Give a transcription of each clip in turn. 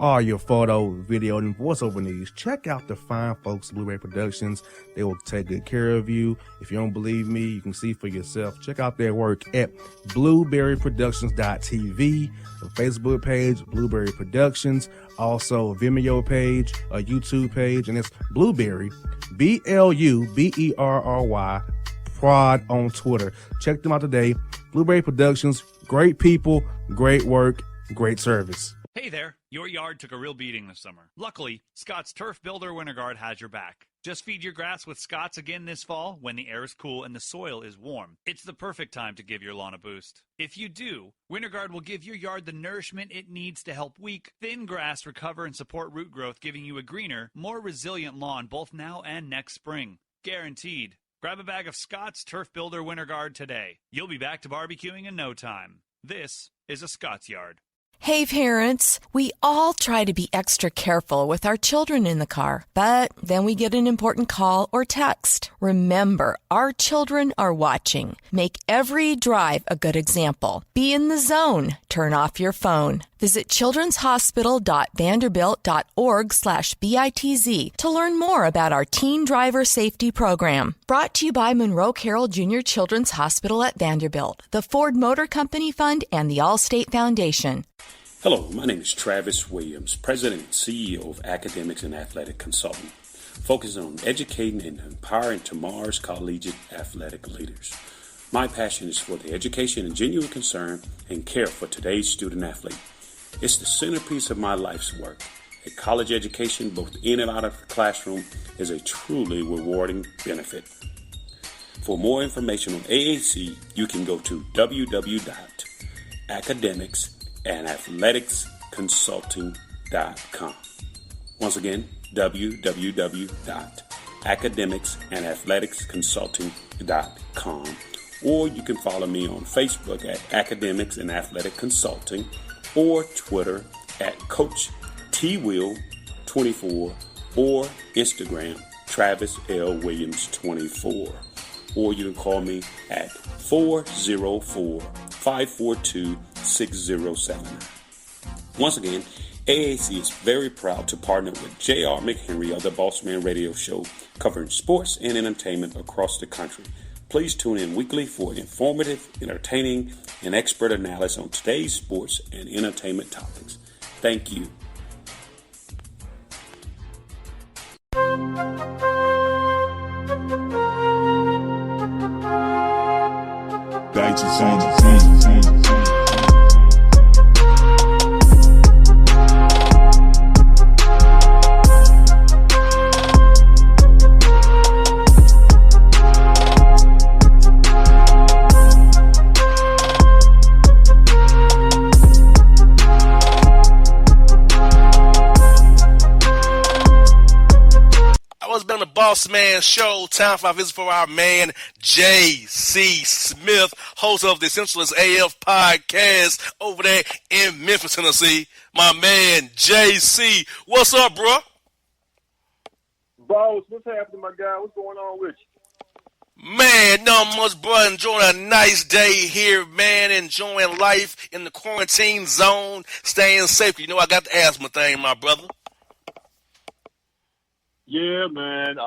For all your photo, video, and voiceover needs, check out the fine folks at Blueberry Productions. They will take good care of you. If you don't believe me, you can see for yourself. Check out their work at blueberryproductions.tv, the Facebook page, Blueberry Productions, also a Vimeo page, a YouTube page, and it's Blueberry, BLUBERRY, Prod on Twitter. Check them out today. Blueberry Productions, great people, great work, great service. Hey there, your yard took a real beating this summer. Luckily, Scott's Turf Builder Winter Guard has your back. Just feed your grass with Scott's again this fall when the air is cool and the soil is warm. It's the perfect time to give your lawn a boost. If you do, Winter Guard will give your yard the nourishment it needs to help weak, thin grass recover and support root growth, giving you a greener, more resilient lawn both now and next spring. Guaranteed. Grab a bag of Scott's Turf Builder Winter Guard today. You'll be back to barbecuing in no time. This is a Scott's Yard. Hey parents, we all try to be extra careful with our children in the car, but then we get an important call or text. Remember, our children are watching. Make every drive a good example. Be in the zone. Turn off your phone. Visit childrenshospital.vanderbilt.org/BITZ to learn more about our Teen Driver Safety Program. Brought to you by Monroe Carroll Jr. Children's Hospital at Vanderbilt, the Ford Motor Company Fund, and the Allstate Foundation. Hello, my name is Travis Williams, President and CEO of Academics and Athletic Consulting, focusing on educating and empowering tomorrow's collegiate athletic leaders. My passion is for the education and genuine concern and care for today's student athlete. It's the centerpiece of my life's work. A college education, both in and out of the classroom, is a truly rewarding benefit. For more information on AAC, you can go to www.academicsandathleticsconsulting.com. Once again, www.academicsandathleticsconsulting.com. Or you can follow me on Facebook at Academics and Athletic Consulting, or Twitter at Coach TWill24, or Instagram Travis L. Williams 24. Or you can call me at 404-542-6079. Once again, AAC is very proud to partner with J.R. McHenry of the Bossman Radio Show, covering sports and entertainment across the country. Please tune in weekly for informative, entertaining, and expert analysis on today's sports and entertainment topics. Thank you. Bossman Show. Time for our visit for our man J.C. Smith, host of the Essentialist AF podcast over there in Memphis, Tennessee. My man J.C. What's up, bro? Boss, what's happening, my guy? What's going on with you? Man, not much, bro. Enjoying a nice day here, man. Enjoying life in the quarantine zone, staying safe. You know I got the asthma thing, my brother. Yeah, man.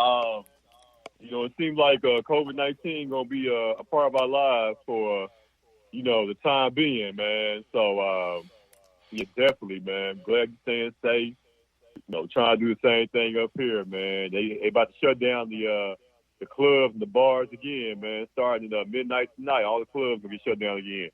It seems like COVID-19 gonna be a part of our lives for the time being, man. So yeah, definitely, man. Glad you're staying safe. Trying to do the same thing up here, man. They about to shut down the clubs and the bars again, man. Starting at midnight tonight, all the clubs gonna be shut down again.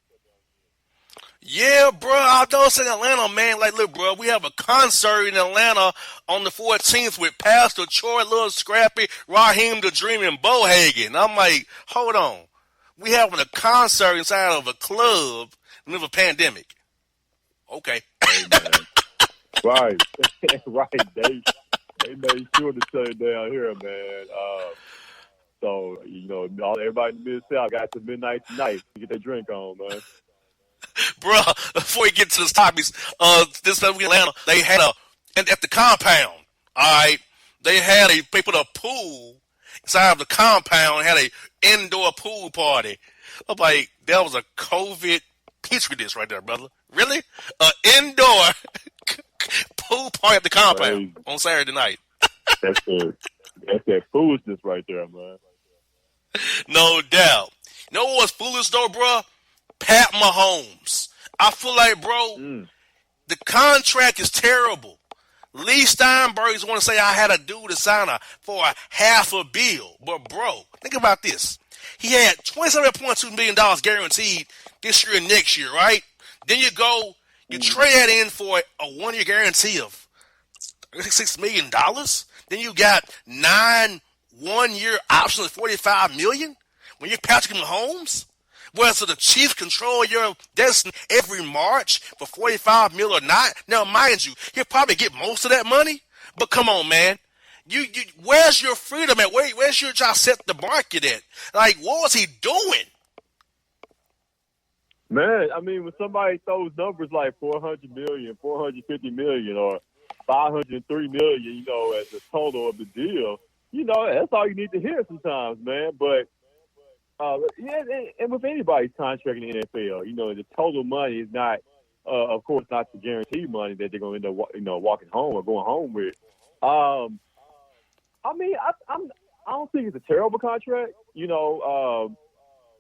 Yeah, bro. I know it's in Atlanta, man. Like, look, bro, we have a concert in Atlanta on the 14th with Pastor Troy, Lil Scrappy, Raheem the Dream, and Bohagen. I'm like, hold on. We having a concert inside of a club in the middle of a pandemic. Okay. Hey, man. Right. Right. They made sure to shut it down here, man. So, everybody in the Mid-South got to midnight tonight to get their drink on, man. Bro, before we get to the topics, this time in Atlanta, they had at the compound, all right, they put a pool inside of the compound, had a indoor pool party. I'm like, that was a COVID petri dish right there, brother. Really? An indoor pool pool party at the compound Crazy. on Saturday night. That's that foolishness right there, man. No doubt. You know what's foolish though, bro? Pat Mahomes. I feel like, bro, the contract is terrible. Lee Steinberg's want to say I had a dude to sign for a $500 million. But, bro, think about this. He had $27.2 million guaranteed this year and next year, right? Then you trade that in for a one-year guarantee of $36 million. Then you got 9 one-year options of $45 million when you're Patrick Mahomes. Whether the Chiefs control your destiny every March for $45 million or not. Now, mind you, he'll probably get most of that money. But come on, man. You where's your freedom at? Where's your job set the market at? Like, what was he doing? Man, I mean, when somebody throws numbers like $400 million, $450 million, or $503 million, you know, as the total of the deal, you know, that's all you need to hear sometimes, man. But yeah, and with anybody's contract in the NFL, you know, the total money is not, of course, not the guaranteed money that they're going to end up, you know, walking home or going home with. I mean, I don't think it's a terrible contract, you know,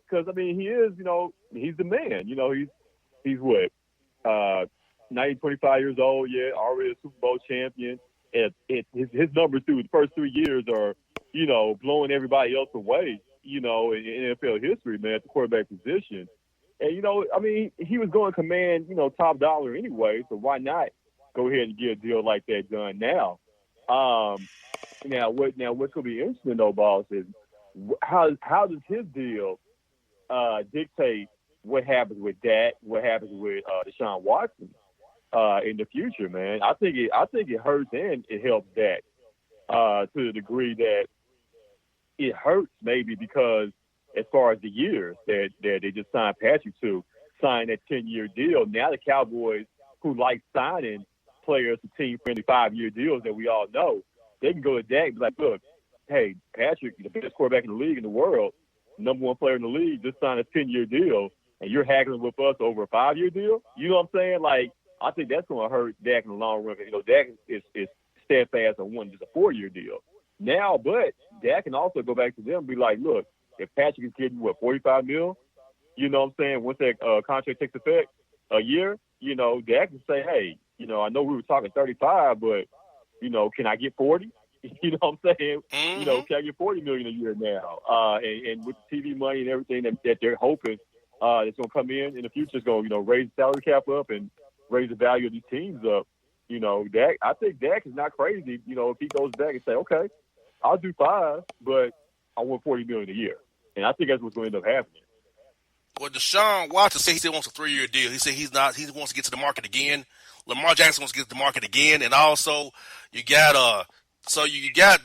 because I mean, he is, you know, he's the man. You know, he's what, 25 years old, yeah, already a Super Bowl champion. And his numbers through the first 3 years are, you know, blowing everybody else away, you know, in NFL history, man, at the quarterback position. And, you know, I mean, he was going to command, you know, top dollar anyway, so why not go ahead and get a deal like that done now? Now what could be interesting, though, boss, is how does his deal dictate what happens with Dak, what happens with Deshaun Watson in the future, man? I think it hurts and it helps Dak to the degree that it hurts maybe because as far as the years that they just signed Patrick to, sign that 10-year deal, now the Cowboys, who like signing players to team-friendly 5-year deals that we all know, they can go to Dak and be like, look, hey, Patrick, the best quarterback in the league in the world, number one player in the league, just signed a 10-year deal, and you're haggling with us over a 5-year deal? You know what I'm saying? Like, I think that's going to hurt Dak in the long run. You know, Dak is steadfast on wanting just a 4-year deal. Now, but Dak can also go back to them and be like, look, if Patrick is getting, $45 million, you know what I'm saying, once that contract takes effect, a year, you know, Dak can say, hey, you know, I know we were talking 35, but, you know, can I get 40? You know what I'm saying? Mm-hmm. You know, can I get $40 million a year now? And with the TV money and everything that they're hoping that's going to come in the future, is going to, you know, raise the salary cap up and raise the value of these teams up. You know, Dak, I think Dak is not crazy, you know, if he goes back and say, okay, I'll do 5, but I want $40 million a year. And I think that's what's going to end up happening. Well, Deshaun Watson said he still wants a 3-year deal. He said he wants to get to the market again. Lamar Jackson wants to get to the market again. And also, you got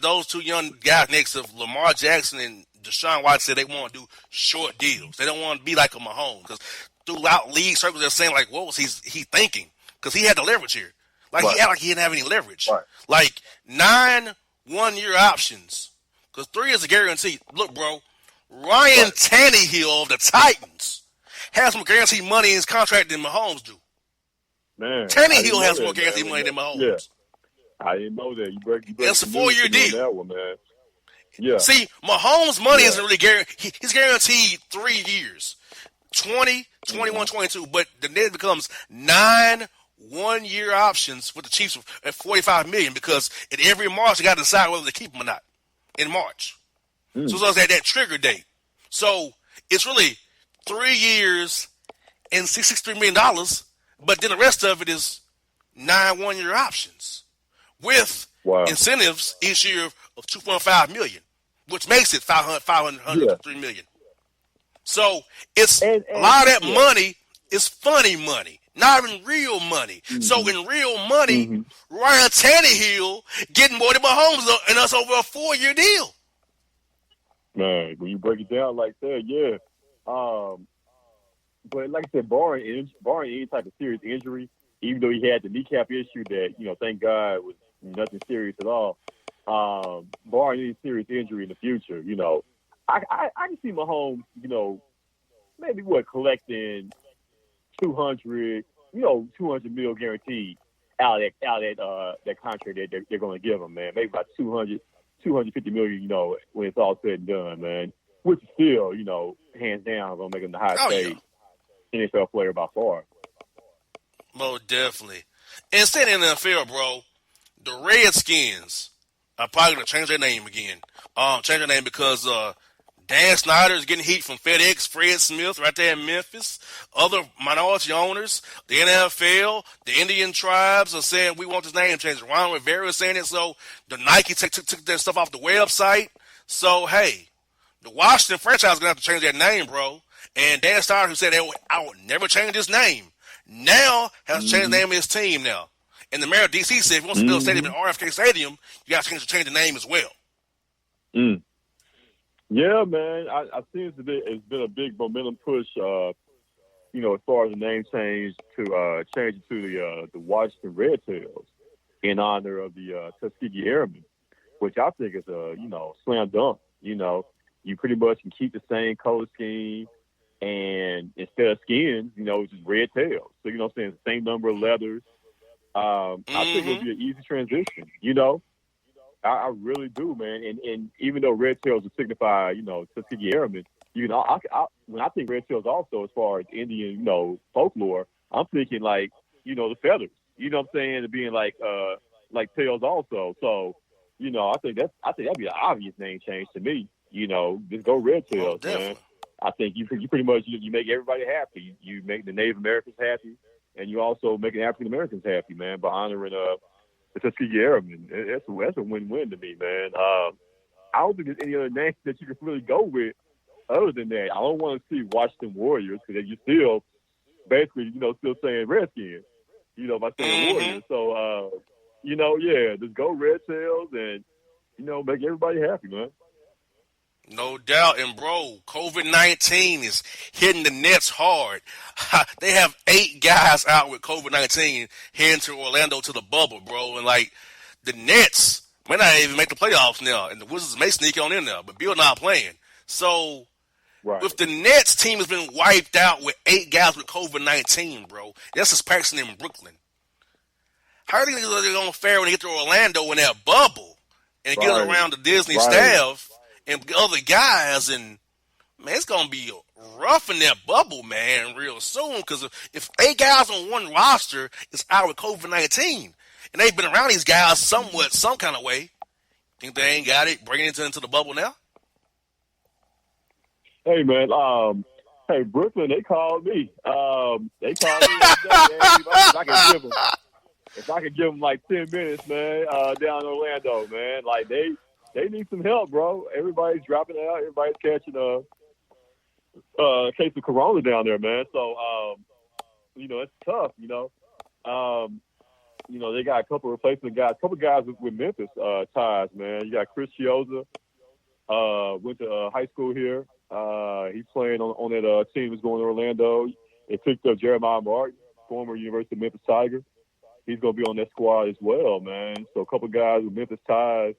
those two young guys next to Lamar Jackson and Deshaun Watson said they want to do short deals. They don't want to be like a Mahomes. Because throughout league circles, they're saying, like, what was he thinking? Because he had the leverage here. Like, right. He acted like he didn't have any leverage. Right. Like, 9 one-year options. Because 3 is a guarantee. Look, bro, Ryan Tannehill of the Titans has more guaranteed money in his contract than Mahomes do. Man, Tannehill has more guaranteed money than Mahomes. Yeah. I didn't know that. You break That's a 4-year deal. That one, man. Yeah. See, Mahomes' money isn't really guaranteed. He's guaranteed 3 years, 20, 21, 22. But the net becomes 9 one-year options with the Chiefs at $45 million because in every March they got to decide whether to keep him or not in March. So it's that trigger date. So it's really 3 years and $63 million, but then the rest of it is 9 one-year options with incentives each year of $2.5 million, which makes it $503 million. So it's a lot of that money is funny money, not even real money. Mm-hmm. So in real money, Ryan Tannehill getting more than Mahomes and us over a 4-year deal. Man, when you break it down like that, yeah. But like I said, barring any type of serious injury, even though he had the kneecap issue that, you know, thank God was nothing serious at all, barring any serious injury in the future, you know, I can see Mahomes, you know, maybe collecting $200 million guaranteed that contract that they're going to give him, man. Maybe about 250 million, when it's all said and done, man. Which is still, hands down, going to make him the highest paid NFL player by far. Most definitely. And staying in the NFL, bro, the Redskins are probably going to change their name again. Change their name because Dan Snyder is getting heat from FedEx, Fred Smith right there in Memphis. Other minority owners, the NFL, the Indian tribes are saying we want this name changed. Ron Rivera is saying it, so the Nike took their stuff off the website. So, hey, the Washington franchise is going to have to change their name, bro. And Dan Snyder, who said I would never change his name, now has changed the name of his team now. And the mayor of D.C. said if you want to build a stadium in RFK Stadium, you got to change the name as well. Yeah, man. I think it's been a big momentum push, as far as the name change to change it to the Washington Red Tails in honor of the Tuskegee Airmen, which I think is a slam dunk. You pretty much can keep the same color scheme, and instead of skins, it's just red tails. So what I'm saying, the same number of leathers. I think it'll be an easy transition. I really do, man. And even though red tails would signify, Tuskegee Airmen, when I think red tails also, as far as Indian, folklore, I'm thinking like, the feathers. You know what I'm saying? And being like tails also. So, I think that'd be an obvious name change to me. Just go red tails, man. I think you pretty much you make everybody happy. You make the Native Americans happy, and you also make the African Americans happy, man, by honoring the Tuskegee Airmen. That's a win-win to me, man. I don't think there's any other name that you can really go with other than that. I don't want to see Washington Warriors because you're still basically, still saying Redskins, by saying Warriors. So, just go Red Tails and, make everybody happy, man. No doubt. And, bro, COVID-19 is hitting the Nets hard. They have 8 guys out with COVID-19 heading to Orlando to the bubble, bro. And, the Nets may not even make the playoffs now. And the Wizards may sneak on in there, but Bill not playing. So, if the Nets team has been wiped out with 8 guys with COVID-19, bro, that's just practicing in Brooklyn. How do you think they're going to fare when they get to Orlando in that bubble and get around the Disney staff and other guys? And, man, it's going to be rough in that bubble, man, real soon. Because if 8 guys on one roster is out with COVID-19, and they've been around these guys some kind of way, think they ain't got it, bringing it into the bubble now? Hey, man, Brooklyn, they called me. They called me today, if I could give them like 10 minutes, man, down in Orlando, man. They need some help, bro. Everybody's dropping out. Everybody's catching a case of corona down there, man. So, it's tough, they got a couple of replacement guys, a couple of guys with Memphis ties, man. You got Chris Chioza, went to high school here. He's playing on that team that's going to Orlando. They picked up Jeremiah Martin, former University of Memphis Tiger. He's going to be on that squad as well, man. So a couple guys with Memphis ties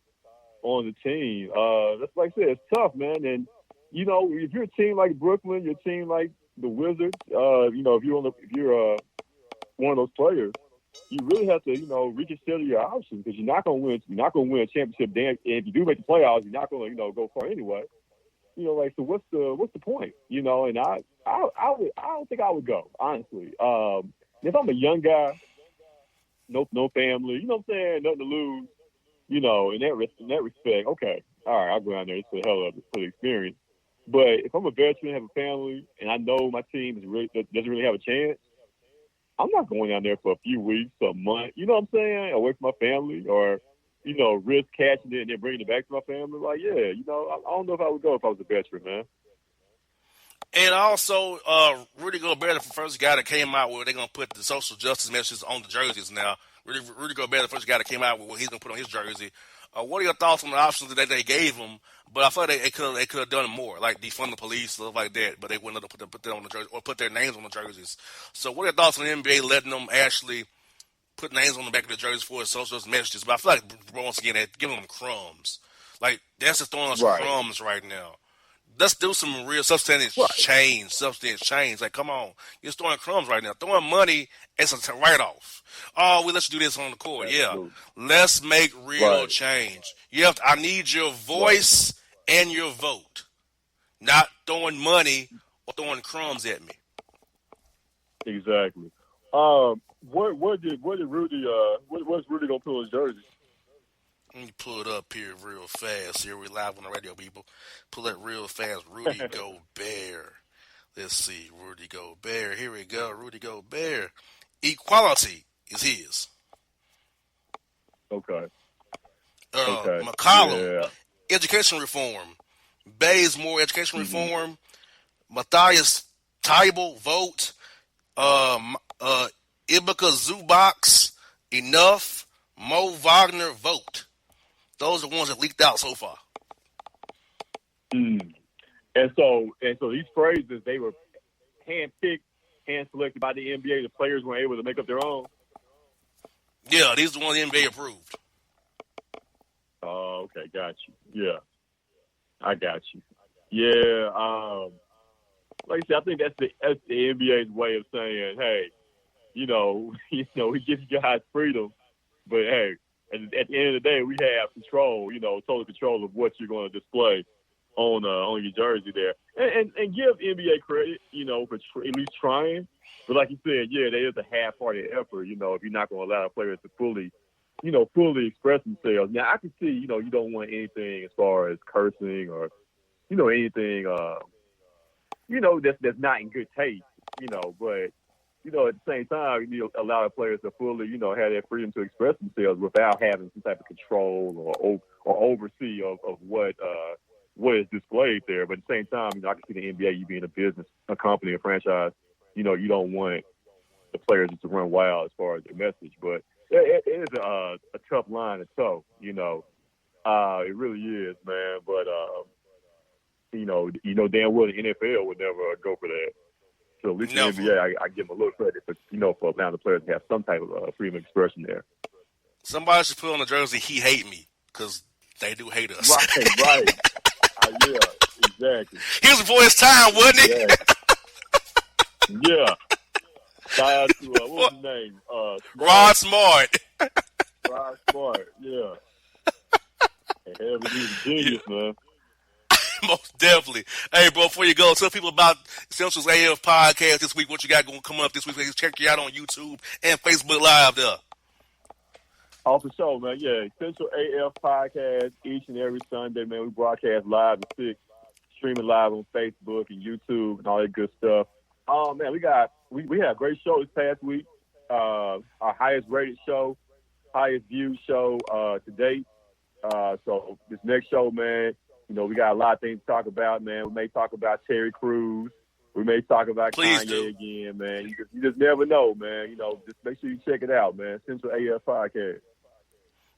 on the team. That's like I said, it's tough, man. And, if you're a team like Brooklyn, you're a team like the Wizards, if you're one of those players, you really have to, reconsider your options because you're not going to win. You're not going to win a championship. And if you do make the playoffs, you're not going to, go far anyway. So what's the point? And I don't think I would go, honestly. If I'm a young guy, no family, you know what I'm saying, nothing to lose, in that respect, okay, all right, I'll go down there for the hell of it, for the experience. But if I'm a veteran, have a family, and I know my team doesn't really have a chance, I'm not going down there for a few weeks or a month, you know what I'm saying, away from my family, or risk catching it and then bringing it back to my family. I don't know if I would go if I was a veteran, man. And also, Rudy Gobert, the first guy that came out with, they're going to put the social justice messages on the jerseys now. Rudy Gobert, the first guy that came out with what he's going to put on his jersey. What are your thoughts on the options that they gave him? But I thought they could have done more, like defund the police, stuff like that. But they wouldn't have put that on the jersey or put their names on the jerseys. So what are your thoughts on the NBA letting them actually put names on the back of the jerseys for social justice messages? But I feel like, once again, they're giving them crumbs. Like, that's just throwing us crumbs right now. let's do some real substance change. Like, come on, you're throwing crumbs right now. Throwing money is a write-off. Oh, we let you do this on the court. Absolutely. Yeah, let's make real change. I need your voice and your vote, not throwing money or throwing crumbs at me. Exactly. Where did Rudy? What's Rudy gonna put on his jersey? Let me pull it up here real fast. Here we live on the radio, people. Pull it real fast. Rudy Gobert. Let's see. Rudy Gobert. Here we go. Rudy Gobert. Equality is his. Okay. McCollum. Education reform. Bazemore. Education reform. Matthias Tybalt. Vote. Ibuka Zubox. Enough. Mo Wagner. Vote. Those are the ones that leaked out so far. And so these phrases, they were hand-picked, hand-selected by the NBA. The players weren't able to make up their own. Yeah, these are the ones the NBA approved. Oh, okay, got you. Yeah, I got you. Yeah, like I said, I think that's the NBA's way of saying, hey, we give you guys freedom, but hey. And at the end of the day, we have control, total control of what you're going to display on your jersey there. And give NBA credit, for at least trying. But like you said, there is a half-hearted effort, if you're not going to allow players to fully express themselves. Now, I can see, you don't want anything as far as cursing or, anything, that's not in good taste, but at the same time, you need to allow the players to fully, have that freedom to express themselves without having some type of control or oversee of what is displayed there. But at the same time, I can see the NBA, you being a business, a company, a franchise, you don't want the players to run wild as far as their message. But it is a tough line to toe, it really is, man. But, damn well the NFL would never go for that. So at least in the NBA, I give them a little credit for allowing the players to have some type of freedom of expression there. Somebody should put on the jersey, he hate me, because they do hate us. Right. Yeah, exactly. He was before his time, wasn't he? Yeah. Shout out to, what was his name? Rod Smart. Rod Smart, yeah. Hell, he's a genius, man. Most definitely. Hey, bro, before you go, tell people about Essentials AF podcast this week, what you got going coming up this week. Check you out on YouTube and Facebook Live there. Oh, for sure, man. Yeah, Essential AF podcast each and every Sunday, man. We broadcast live at 6, streaming live on Facebook and YouTube and all that good stuff. Oh, man, we had a great show this past week. Our highest rated show, highest viewed show to date. So this next show, man, we got a lot of things to talk about, man. We may talk about Terry Crews. We may talk about Kanye again, man. You just never know, man. Just make sure you check it out, man. Central AF Podcast.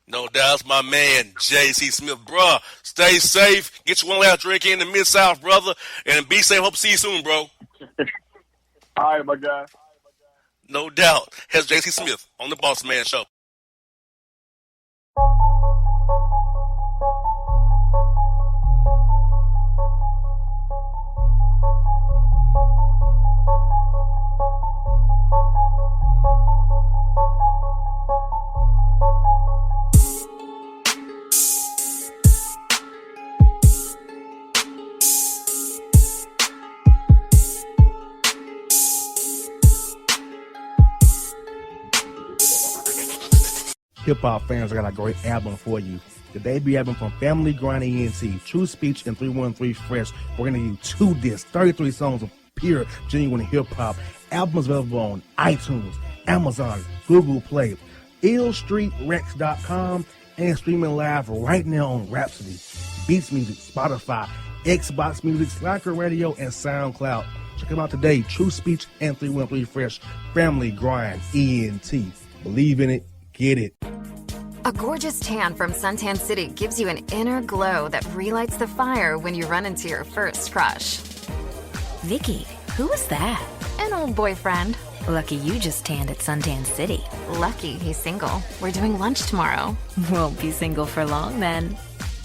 No doubt. It's my man, J.C. Smith. Bruh, stay safe. Get you one last drink in the Mid-South, brother. And be safe. Hope to see you soon, bro. All right, my guy. No doubt. Here's J.C. Smith on the Bossman Show. Hip-hop fans, I got a great album for you. The debut album from Family Grind ENT, True Speech and 313 Fresh. We're going to give you 2 discs, 33 songs of pure, genuine hip-hop. Album is available on iTunes, Amazon, Google Play, illstreetrex.com, and streaming live right now on Rhapsody, Beats Music, Spotify, Xbox Music, Slacker Radio, and SoundCloud. Check them out today. True Speech and 313 Fresh. Family Grind ENT. Believe in it. Get it. A gorgeous tan from Suntan City gives you an inner glow that relights the fire when you run into your first crush. Vicky, who was that? An old boyfriend. Lucky you just tanned at Suntan City. Lucky he's single. We're doing lunch tomorrow. Won't be single for long then.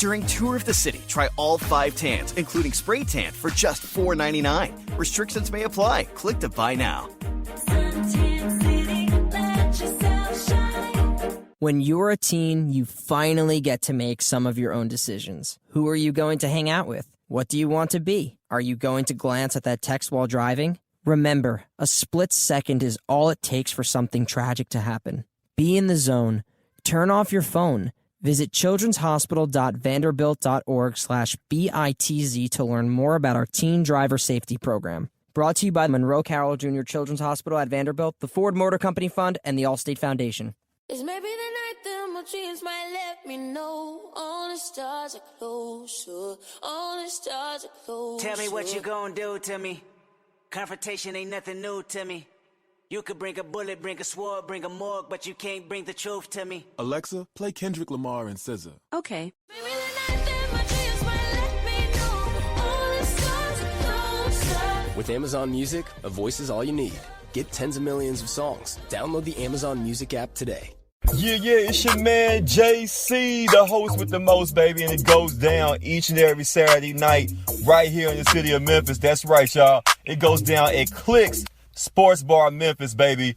During Tour of the City, try all 5 tans, including spray tan, for just $4.99. Restrictions may apply. Click to buy now. When you're a teen, you finally get to make some of your own decisions. Who are you going to hang out with? What do you want to be? Are you going to glance at that text while driving? Remember, a split second is all it takes for something tragic to happen. Be in the zone. Turn off your phone. Visit childrenshospital.vanderbilt.org/BITZ to learn more about our teen driver safety program. Brought to you by Monroe Carroll Jr. Children's Hospital at Vanderbilt, the Ford Motor Company Fund, and the Allstate Foundation. It's maybe the night that my dreams might let me know. All the stars are closer. All the stars are closer. Tell me what you gonna do to me. Confrontation ain't nothing new to me. You could bring a bullet, bring a sword, bring a morgue, but you can't bring the truth to me. Alexa, play Kendrick Lamar and SZA. Okay. Maybe the night that my dreams might let me know. All the stars are closer. With Amazon Music, a voice is all you need. Get tens of millions of songs. Download the Amazon Music app today. Yeah, it's your man JC, the host with the most, baby, and it goes down each and every Saturday night right here in the city of Memphis. That's right, y'all. It goes down at Clicks Sports Bar Memphis, baby.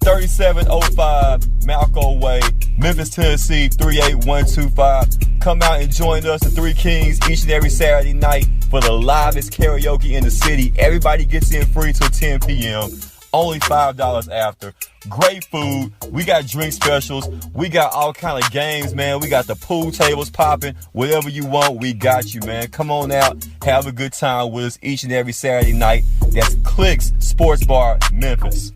3705 Malco Way, Memphis, Tennessee, 38125. Come out and join us, the Three Kings, each and every Saturday night for the livest karaoke in the city. Everybody gets in free till 10 p.m. Only $5 after. Great food. We got drink specials. We got all kind of games, man. We got the pool tables popping. Whatever you want, we got you, man. Come on out. Have a good time with us each and every Saturday night. That's Clicks Sports Bar, Memphis.